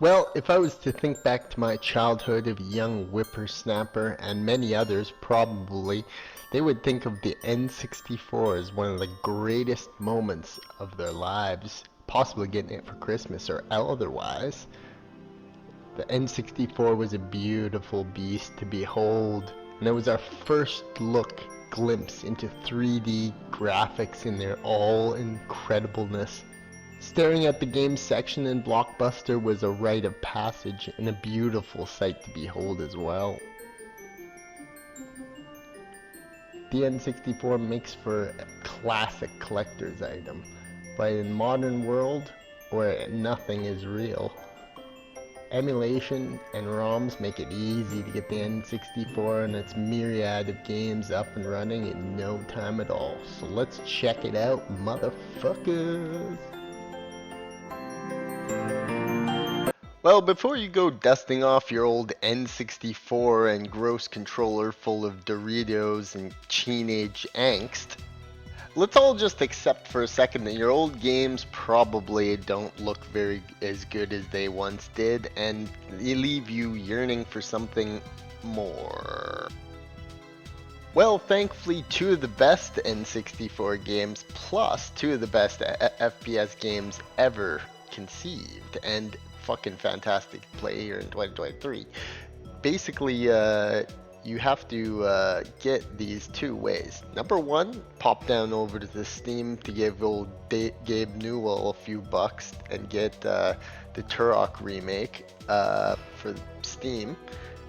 Well, if I was to think back to my childhood of a young whippersnapper, and many others probably, they would think of the N64 as one of the greatest moments of their lives, possibly getting it for Christmas or otherwise. The N64 was a beautiful beast to behold, and it was our first glimpse into 3D graphics in their all incredibleness. Staring at the games section in Blockbuster was a rite of passage and a beautiful sight to behold as well. The N64 makes for a classic collector's item, but in modern world where nothing is real, emulation and ROMs make it easy to get the N64 and its myriad of games up and running in no time at all. So let's check it out, motherfuckers! Well, before you go dusting off your old N64 and gross controller full of Doritos and teenage angst, let's all just accept for a second that your old games probably don't look very as good as they once did, and they leave you yearning for something more. Well, thankfully, two of the best N64 games, plus two of the best FPS games ever conceived, and fucking fantastic to play here in 2023. Basically, you have to get these two ways. Number one, pop down over to the Steam to give old Gabe Newell a few bucks and get the Turok remake for Steam.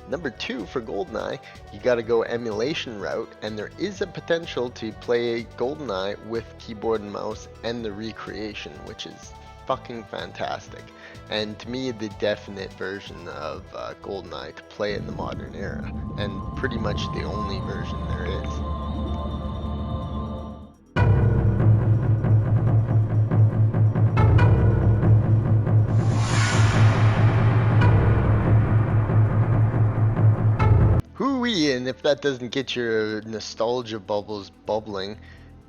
Number two, for Goldeneye, you gotta go emulation route, and there is a potential to play Goldeneye with keyboard and mouse and the recreation, which is fucking fantastic. And to me, the definite version of Goldeneye to play in the modern era, and pretty much the only version there is. Hooey, and if that doesn't get your nostalgia bubbles bubbling,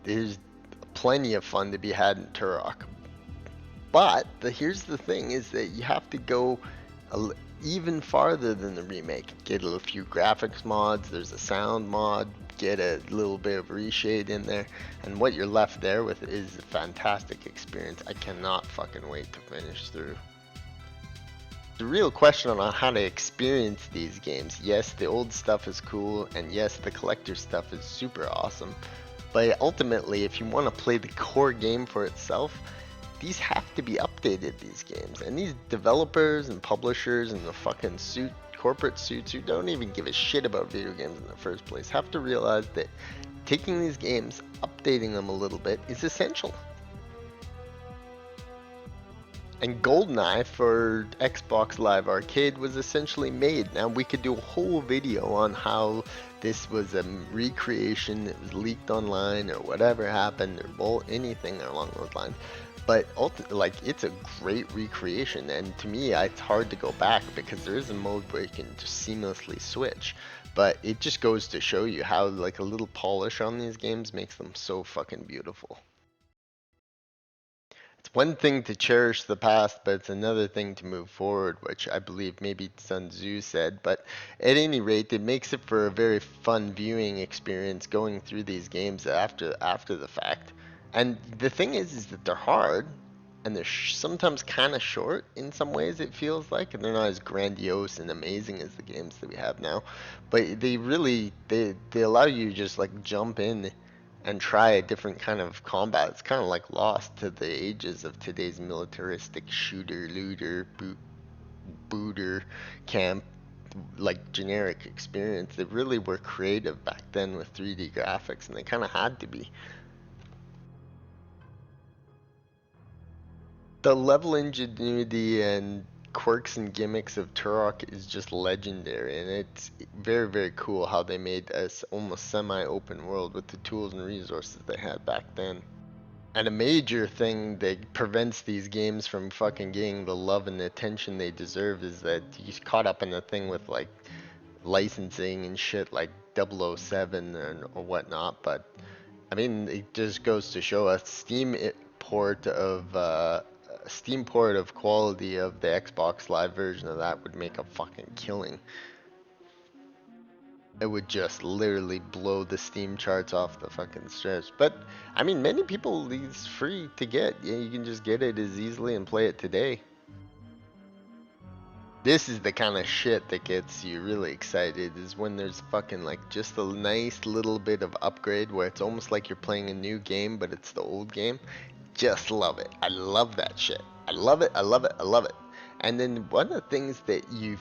there's plenty of fun to be had in Turok. But here's the thing, is that you have to go even farther than the remake. Get a few graphics mods, there's a sound mod, get a little bit of reshade in there, and what you're left there with is a fantastic experience. I cannot fucking wait to finish through. The real question on how to experience these games, yes, the old stuff is cool, and yes, the collector stuff is super awesome, but ultimately, if you want to play the core game for itself, these have to be updated, these games. And these developers and publishers and the fucking corporate suits who don't even give a shit about video games in the first place have to realize that taking these games, updating them a little bit, is essential. And Goldeneye for Xbox Live Arcade was essentially made. Now we could do a whole video on how this was a recreation, it was leaked online or whatever happened, or anything along those lines. But like, it's a great recreation, and to me, it's hard to go back because there is a mode where you can just seamlessly switch. But it just goes to show you how like a little polish on these games makes them so fucking beautiful. It's one thing to cherish the past, but it's another thing to move forward, which I believe maybe Sun Tzu said. But at any rate, it makes it for a very fun viewing experience going through these games after the fact. And the thing is that they're hard, and they're sometimes kind of short in some ways, it feels like, and they're not as grandiose and amazing as the games that we have now. But they really, they allow you to just like jump in and try a different kind of combat. It's kind of like Lost to the ages of today's militaristic shooter, looter, booter, camp, like generic experience. They really were creative back then with 3D graphics, and they kind of had to be. The level ingenuity and quirks and gimmicks of Turok is just legendary, and it's very, very cool how they made this almost semi-open world with the tools and resources they had back then. And a major thing that prevents these games from fucking getting the love and attention they deserve is that you get caught up in a thing with like licensing and shit like 007 or whatnot. But I mean, it just goes to show a Steam port of a Steam port of quality of the Xbox Live version of that would make a fucking killing. It would just literally blow the Steam charts off the fucking stretch. But I mean, many people, it's free to get. Yeah, you can just get it as easily and play it today. This is the kind of shit that gets you really excited, is when there's fucking like just a nice little bit of upgrade where it's almost like you're playing a new game, but it's the old game. Just love it. I love that shit. I love it. I love it. I love it. And then one of the things that you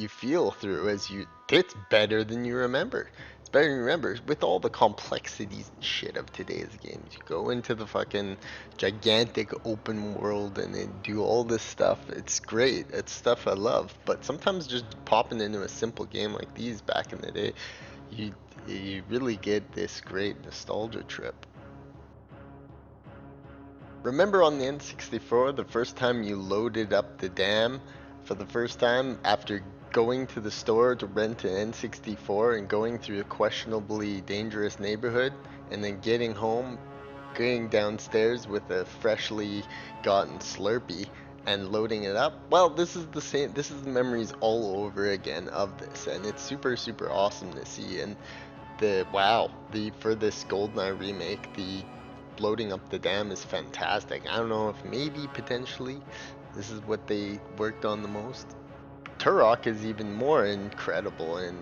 feel through is it's better than you remember. It's better than you remember with all the complexities and shit of today's games. You go into the fucking gigantic open world and then do all this stuff. It's great. It's stuff I love. But sometimes just popping into a simple game like these back in the day, you you really get this great nostalgia trip. Remember on the N64, the first time you loaded up the dam for the first time after going to the store to rent an N64 and going through a questionably dangerous neighborhood and then getting home, going downstairs with a freshly gotten Slurpee and loading it up? Well, this is the same, this is the memories all over again of this, and it's super, super awesome to see. And for this Goldeneye remake, the loading up the dam is fantastic. I don't know if maybe potentially this is what they worked on the most. Turok is even more incredible in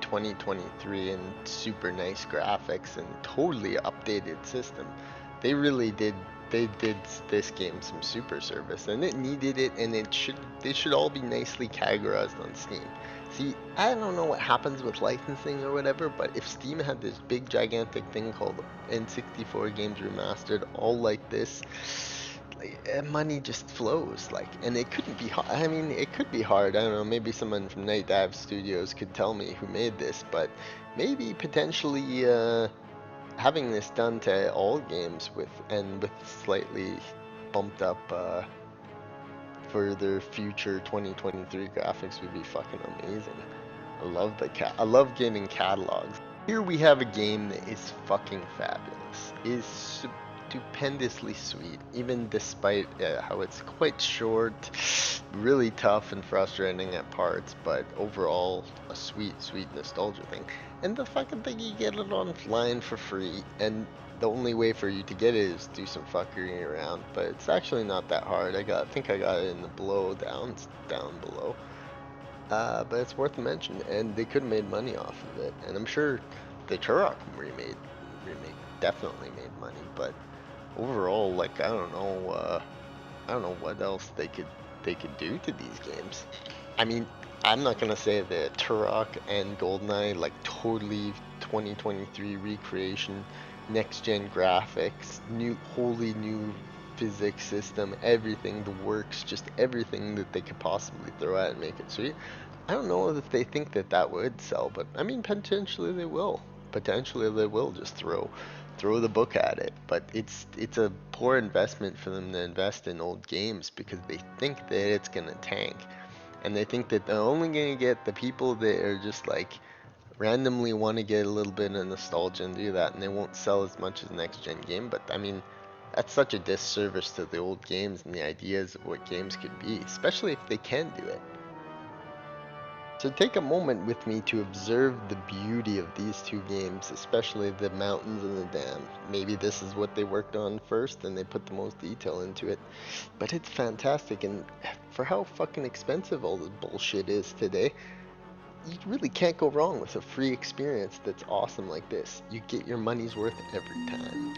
2023 and super nice graphics and totally updated system. They really did they did this game some super service, and it needed it, and they should all be nicely categorized on Steam. See, I don't know what happens with licensing or whatever, but if Steam had this big gigantic thing called N64 Games Remastered, all like this, like, money just flows, like, and it couldn't be hard. I mean, it could be hard. I don't know, maybe someone from Night Dive Studios could tell me who made this, but maybe potentially having this done to all games with slightly bumped up for their future 2023 graphics would be fucking amazing. I love gaming catalogs. Here we have a game that is fucking fabulous. Is stupendously sweet, even despite how it's quite short, really tough and frustrating at parts, but overall a sweet, sweet nostalgia thing. And the fucking thing, you get it online for free, and the only way for you to get it is do some fuckery around, but it's actually not that hard. I think I got it in the down below. But it's worth a mention, and they could have made money off of it, and I'm sure the Turok remake definitely made money, but overall, like, I don't know what else they could do to these games. I mean, I'm not gonna say that Turok and Goldeneye, like, totally 2023 recreation, next gen graphics, wholly new physics system, everything, the works, just everything that they could possibly throw at and make it sweet. I don't know if they think that that would sell, but I mean, potentially they will. Potentially they will just throw the book at it. But it's a poor investment for them to invest in old games because they think that it's gonna tank, and they think that they're only gonna get the people that are just like randomly want to get a little bit of nostalgia and do that, and they won't sell as much as next gen game. But I mean, that's such a disservice to the old games and the ideas of what games could be, especially if they can do it. So take a moment with me to observe the beauty of these two games, especially the mountains and the dam. Maybe this is what they worked on first and they put the most detail into it. But it's fantastic, and for how fucking expensive all this bullshit is today, you really can't go wrong with a free experience that's awesome like this. You get your money's worth every time.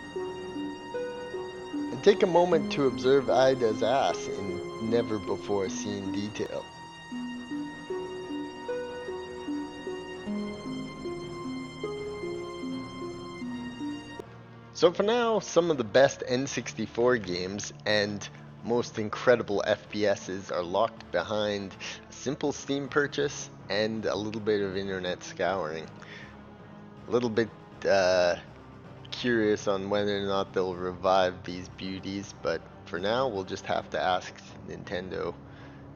And take a moment to observe Ida's ass in never before seen detail. So for now, some of the best N64 games and most incredible FPSs are locked behind a simple Steam purchase and a little bit of internet scouring. A little bit uh, curious on whether or not they'll revive these beauties, but for now we'll just have to ask Nintendo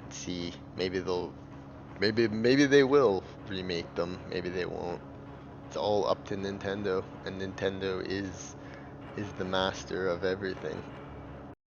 and see. Maybe they will remake them, maybe they won't. It's all up to Nintendo, and Nintendo is the master of everything.